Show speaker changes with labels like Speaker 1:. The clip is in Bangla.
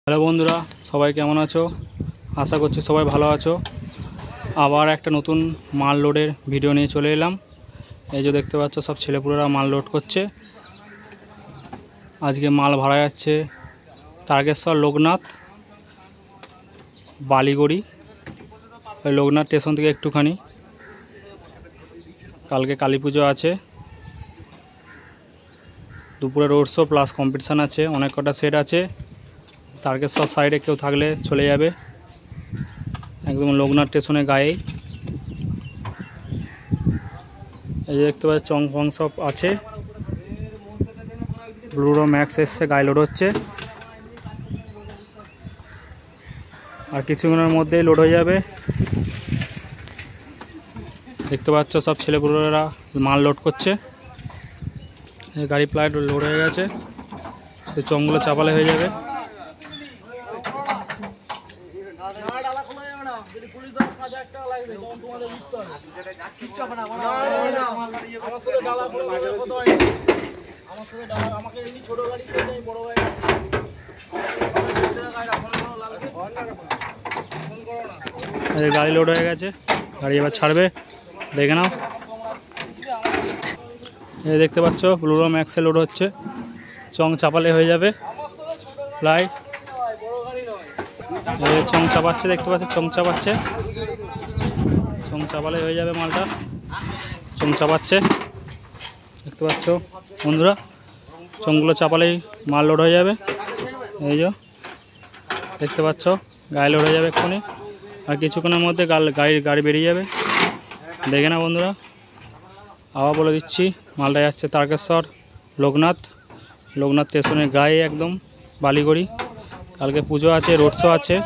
Speaker 1: হ্যালো বন্ধুরা, সবাই কেমন আছো? আশা করছি সবাই ভালো আছো। আবার একটা নতুন মাল লোডের ভিডিও নিয়ে চলে এলাম। এই যে দেখতে পাচ্ছ, সব ছেলেপুলেরা মাল লোড করছে। আজকে মাল ভাড়া যাচ্ছে তারকেশ্বর, লোকনাথ, বালিগড়ি। ওই লোকনাথ স্টেশন থেকে একটুখানি। কালকে কালী পুজো আছে, দুপুরে রোড শো প্লাস কম্পিটিশান আছে, অনেক কটা সেট আছে। তারকেশ্বর সাইডে কেউ থাকলে চলে যাবে, একদম লোকনাথ স্টেশনের গায়েই। এই যে দেখতে পাচ্ছি চং ফং সব আছে। ব্লুরো ম্যাক্স এসছে, গায়ে লোড হচ্ছে। আর কিছুক্ষণের মধ্যেই লোড হয়ে যাবে। দেখতে পাচ্ছ সব ছেলেপুলেরা মাল লোড করছে। গাড়ি প্রায় লোড হয়ে গেছে, সে চংগুলো চাপালে হয়ে যাবে। গাড়ি লোড হয়ে গেছে, গাড়ি এবার ছাড়বে, দেখে নাও। এই দেখতে পাচ্ছ ব্লুরো ম্যাক্সে লোড হচ্ছে, চং চাপালে হয়ে যাবে। প্রায় চং চাপাচ্ছে, দেখতে পাচ্ছ চং চাপাচ্ছে, চং চাপালে হয়ে যাবে মালটা। চং চাপাচ্ছে, দেখতে পাচ্ছ বন্ধুরা, চংগুলো চাপালেই মাল লোড হয়ে যাবে। এই যে দেখতে পাচ্ছ গায়ে লোড হয়ে যাবে এক্ষুনি, আর কিছুক্ষণের মধ্যে গাড়ি বেরিয়ে যাবে। দেখে না বন্ধুরা, আবার বলে দিচ্ছি, মালটা যাচ্ছে তারকেশ্বর, লোকনাথ স্টেশনের গায়ে একদম, বালিগড়ি। কালকে পুজো আছে, রোড শো আছে।